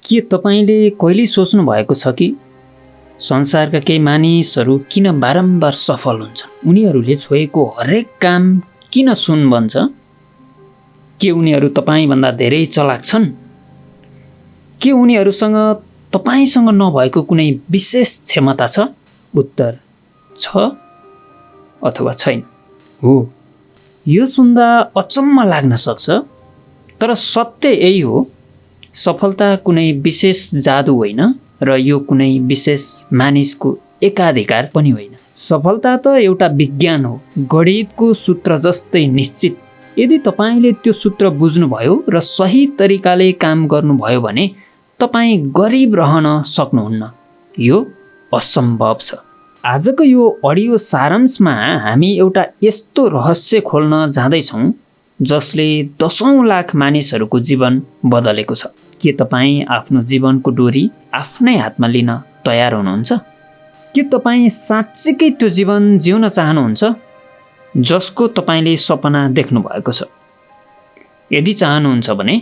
के तपाईले कहिले सोच्नु भएको छ कि संसारका केही मानिसहरू किन बारम्बार सफल हुन्छन्? उनीहरूले छोएको हरेक काम किन सुन बन्छ? के उनीहरू तपाईभन्दा धेरै चलाक छन्? के उनीहरूसँग तपाईसँग नभएको कुनै विशेष क्षमता छ? उत्तर छ अथवा छैन। हो, यो सुन्दा अचम्म लाग्न सक्छ, तर सत्य यही हो। सफलता कुनै विशेष जादु होइन र यो कुनै विशेष मानिसको एकाधिकार पनि होइन। सफलता त एउटा विज्ञान हो, गणितको सूत्र जस्तै निश्चित। यदि तपाईले त्यो सूत्र बुझ्नुभयो र सही तरिकाले काम गर्नुभयो भने तपाईँ गरिब रहन सक्नुहुन्न। यो असम्भव छ। आजको यो अडियो सारांशमा हामी एउटा यस्तो रहस्य खोल्न जाँदैछौँ जसले दशौं लाख मानिसहरूको जीवन बदलेको छ। के तपाईँ आफ्नो जीवनको डोरी आफ्नै हातमा लिन तयार हुनुहुन्छ? के तपाईँ साँच्चीकै त्यो जीवन जिउन चाहनुहुन्छ जसको तपाईले सपना देख्नु भएको छ? यदि चाहनुहुन्छ भने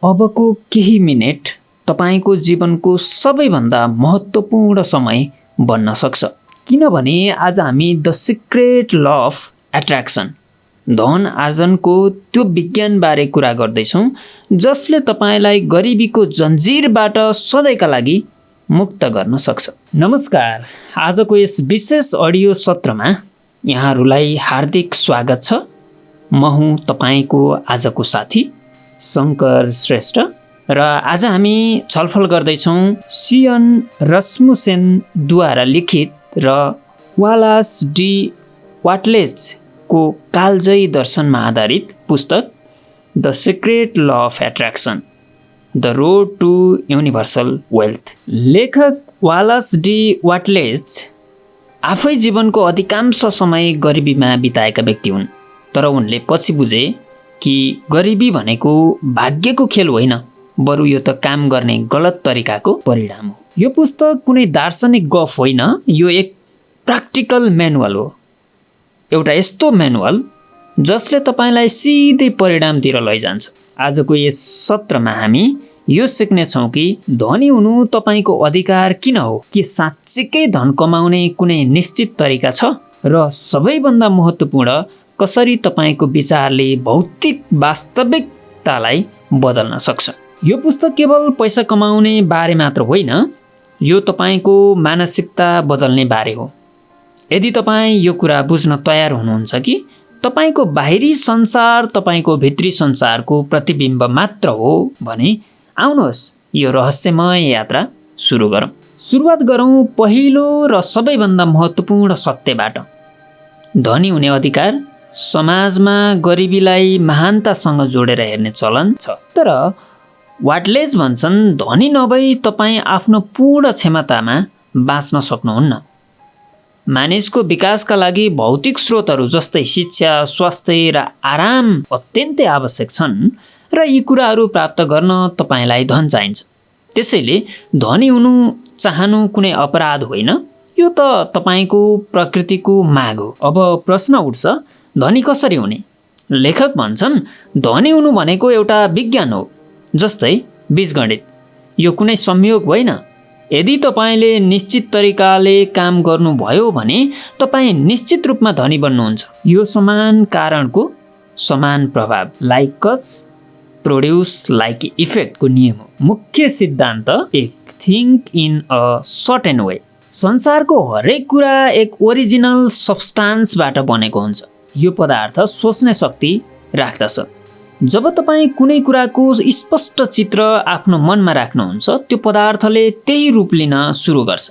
अबको केही मिनेट तपाईको जीवनको सबैभन्दा महत्त्वपूर्ण समय बन्न सक्छ। किनभने आज हामी the secret law of attraction, धन आर्जनको त्यो विज्ञानबारे कुरा गर्दैछौँ जसले तपाईँलाई गरिबीको जन्जिरबाट सधैँका लागि मुक्त गर्न सक्छ। नमस्कार, आजको यस विशेष अडियो सत्रमा यहाँहरूलाई हार्दिक स्वागत छ। म हुँ तपाईँको आजको साथी शङ्कर श्रेष्ठ र आज हामी छलफल गर्दैछौँ सियन रस्मुसेनद्वारा लिखित र वालास डी वाटलेजको कालजयी दर्शनमा आधारित पुस्तक the secret law of attraction, the road to universal wealth. लेखक वालास डी वाटलेज आफै जीवनको अधिकांश समय गरिबीमा बिताएका व्यक्ति हुन्, तर उनले पछि बुझे कि गरिबी भनेको भाग्यको खेल होइन, बरु यो त काम गर्ने गलत तरिकाको परिणाम हो। यो पुस्तक कुनै दार्शनिक गफ होइन, यो एक प्र्याक्टिकल म्यानुअल हो। एउटा यस्तो म्यानुअल जसले तपाईँलाई सिधै परिणामतिर लैजान्छ। आजको यस सत्रमा हामी यो सिक्नेछौँ कि धनी हुनु तपाईँको अधिकार किन हो, के साँच्चीकै धन कमाउने कुनै निश्चित तरिका छ, र सबैभन्दा महत्त्वपूर्ण कसरी तपाईँको विचारले भौतिक वास्तविकतालाई बदल्न सक्छ। यो पुस्तक केवल पैसा कमाउने बारे मात्र होइन, यो तपाईँको मानसिकता बदल्ने बारे हो। यदि तपाईँ यो कुरा बुझ्न तयार हुनुहुन्छ कि तपाईँको बाहिरी संसार तपाईँको भित्री संसारको प्रतिबिम्ब मात्र हो भने आउनुहोस् यो रहस्यमय यात्रा सुरु गरौँ। सुरुवात गरौँ पहिलो र सबैभन्दा महत्त्वपूर्ण सत्यबाट। धनी हुने अधिकार। समाजमा गरिबीलाई महानतासँग जोडेर हेर्ने चलन छ, तर वाटलेज भन्छन् धनी नभई तपाईँ आफ्नो पूर्ण क्षमतामा बाँच्न सक्नुहुन्न। मानिसको विकासका लागि भौतिक स्रोतहरू जस्तै शिक्षा, स्वास्थ्य र आराम अत्यन्तै आवश्यक छन् र यी कुराहरू प्राप्त गर्न तपाईँलाई धन चाहिन्छ। त्यसैले धनी हुनु चाहनु कुनै अपराध होइन, यो त तपाईँको प्रकृतिको माग हो। अब प्रश्न उठ्छ, धनी कसरी हुने? लेखक भन्छन् धनी हुनु भनेको एउटा विज्ञान हो, जस्तै बीजगणित। यो कुनै संयोग होइन। यदि तपाईँले निश्चित तरिकाले काम गर्नुभयो भने तपाईँ निश्चित रूपमा धनी बन्नुहुन्छ। यो समान कारणको समान प्रभाव, लाइक कज प्रोड्युस लाइक इफेक्टको नियम हो। मुख्य सिद्धान्त एक, think in a certain way. संसारको हरेक कुरा एक ओरिजिनल सब्स्टान्सबाट बनेको हुन्छ। यो पदार्थ सोच्ने शक्ति राख्दछ। जब तपाईँ कुनै कुराको स्पष्ट चित्र आफ्नो मनमा राख्नुहुन्छ, त्यो पदार्थले त्यही रूप लिन सुरु गर्छ।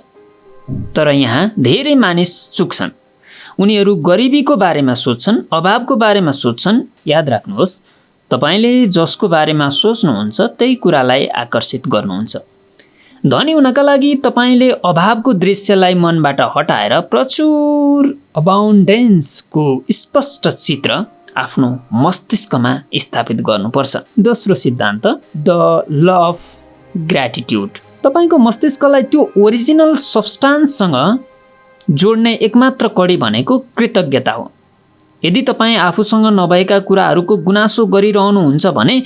तर यहाँ धेरै मानिस चुक्छन्। उनीहरू गरिबीको बारेमा सोच्छन्, अभावको बारेमा सोच्छन्। याद राख्नुहोस्, तपाईँले जसको बारेमा सोच्नुहुन्छ त्यही कुरालाई आकर्षित गर्नुहुन्छ। धनी हुनका लागि तपाईँले अभावको दृश्यलाई मनबाट हटाएर प्रचुर अबाउन्डेन्सको स्पष्ट चित्र आफ्नो मस्तिष्कमा स्थापित गर्नुपर्छ। दोस्रो सिद्धान्त, द ल अफ ग्र्याटिट्युड। तपाईँको मस्तिष्कलाई त्यो ओरिजिनल सब्स्टान्ससँग जोड्ने एकमात्र कडी भनेको कृतज्ञता हो। यदि तपाईँ आफूसँग नभएका कुराहरूको गुनासो गरिरहनुहुन्छ भने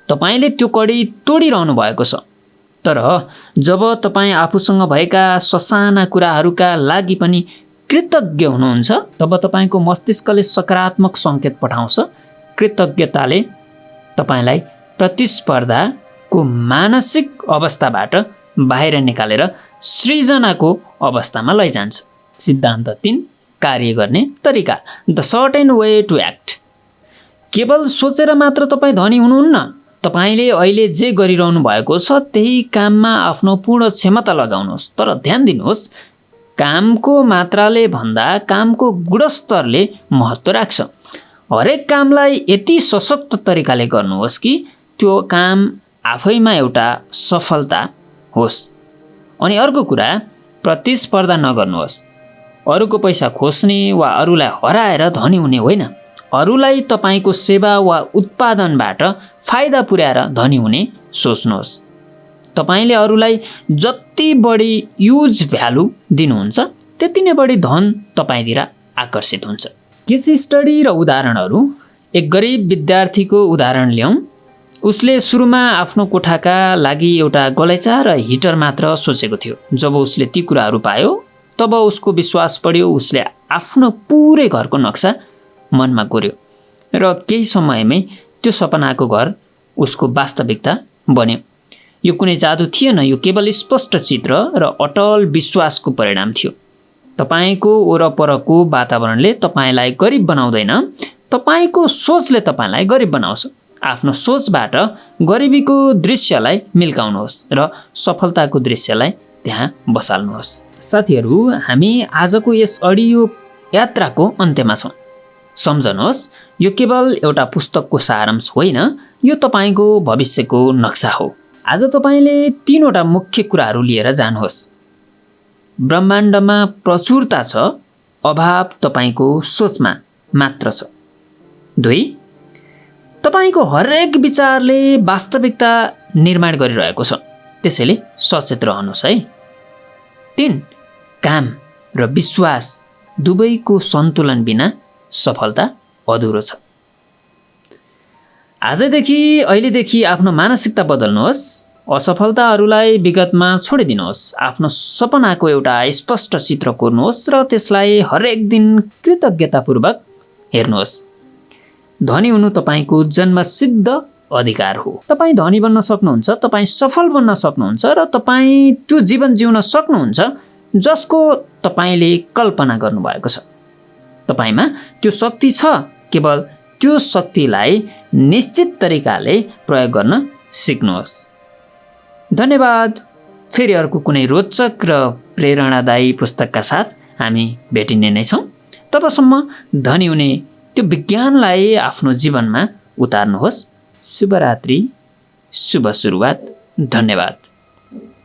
तपाईँले त्यो कडी तोडिरहनु भएको छ। तर जब तपाईँ आफूसँग भएका ससाना कुराहरूका लागि पनि कृतज्ञ हुनुहुन्छ तब तपाईँको मस्तिष्कले सकारात्मक सङ्केत पठाउँछ। कृतज्ञताले तपाईँलाई प्रतिस्पर्धाको मानसिक अवस्थाबाट बाहिर निकालेर सृजनाको अवस्थामा लैजान्छ। सिद्धान्त 3 कार्य गर्ने तरिका। The certain way to act. केवल सोचेर मात्र तपाईँ धनी हुनुहुन्न। तपाईँले अहिले जे गरिरहनु भएको छ त्यही काममा आफ्नो पूर्ण क्षमता लगाउनुहोस्। तर ध्यान दिनुहोस्, कामको मात्राले भन्दा कामको गुणस्तरले महत्त्व राख्छ। हरेक कामलाई यति सशक्त तरिकाले गर्नुहोस् कि त्यो काम आफैमा एउटा सफलता होस्। अनि अर्को कुरा, प्रतिस्पर्धा नगर्नुहोस्। अरूको पैसा खोज्ने वा अरूलाई हराएर धनी हुने होइन, अरूलाई तपाईँको सेवा वा उत्पादनबाट फाइदा पुर्याएर धनी हुने सोच्नुहोस्। तपाईँले अरूलाई जति बढी युज भ्यालु दिनुहुन्छ त्यति नै बढी धन तपाईँतिर आकर्षित हुन्छ। केस स्टडी र उदाहरणहरू। एक गरिब विद्यार्थीको उदाहरण ल्याउँ। उसले सुरुमा आफ्नो कोठाका लागि एउटा गलैँचा र हिटर मात्र सोचेको थियो। जब उसले ती कुराहरू पायो तब उसको विश्वास बढ्यो। उसले आफ्नो पुरै घरको नक्सा मनमा कोर्यो र केही समयमै त्यो सपनाको घर उसको वास्तविकता बन्यो। यो कुनै जादु थिएन, यो केवल स्पष्ट चित्र र अटल विश्वासको परिणाम थियो। तपाईँको वरपरको वातावरणले तपाईँलाई गरिब बनाउँदैन, तपाईँको सोचले तपाईँलाई गरिब बनाउँछ। आफ्नो सोचबाट गरिबीको दृश्यलाई मिल्काउनुहोस् र सफलताको दृश्यलाई त्यहाँ बसाल्नुहोस्। साथीहरू, हामी आजको यस अडियो यात्राको अन्त्यमा छौँ। सम्झनुहोस्, यो केवल एउटा पुस्तकको सारांश होइन, यो तपाईँको भविष्यको नक्सा हो। आज तपाईँले 3वटा मुख्य कुराहरू लिएर जानुहोस्। ब्रह्माण्डमा प्रचुरता छ, अभाव तपाईँको सोचमा मात्र छ। 2, तपाईँको हरेक विचारले वास्तविकता निर्माण गरिरहेको छ, त्यसैले सचेत रहनुहोस् है। 3, काम र विश्वास दुवैको सन्तुलन बिना सफलता अधुरो छ। आजदेखि अहिलेदेखि आफ्नो मानसिकता बदल्नुहोस्। असफलताहरूलाई विगतमा छोडिदिनुहोस्। आफ्नो सपनाको एउटा स्पष्ट चित्र कोर्नुहोस् र त्यसलाई हरेक दिन कृतज्ञतापूर्वक हेर्नुहोस्। धनी हुनु तपाईँको जन्मसिद्ध अधिकार हो। तपाईँ धनी बन्न सक्नुहुन्छ, तपाईँ सफल बन्न सक्नुहुन्छ र तपाईँ त्यो जीवन जिउन सक्नुहुन्छ जसको तपाईँले कल्पना गर्नुभएको छ। तपाईमा त्यो शक्ति छ, केवल त्यो शक्तिलाई निश्चित तरिकाले प्रयोग गर्न सिक्नुहोस्। धन्यवाद। फेरि अर्को कुनै रोचक र प्रेरणादायी पुस्तकका साथ हामी भेटिने नै छौँ। तबसम्म धनी हुने त्यो विज्ञानलाई आफ्नो जीवनमा उतार्नुहोस्। शुभरात्रि, शुभ सुरुवात। धन्यवाद।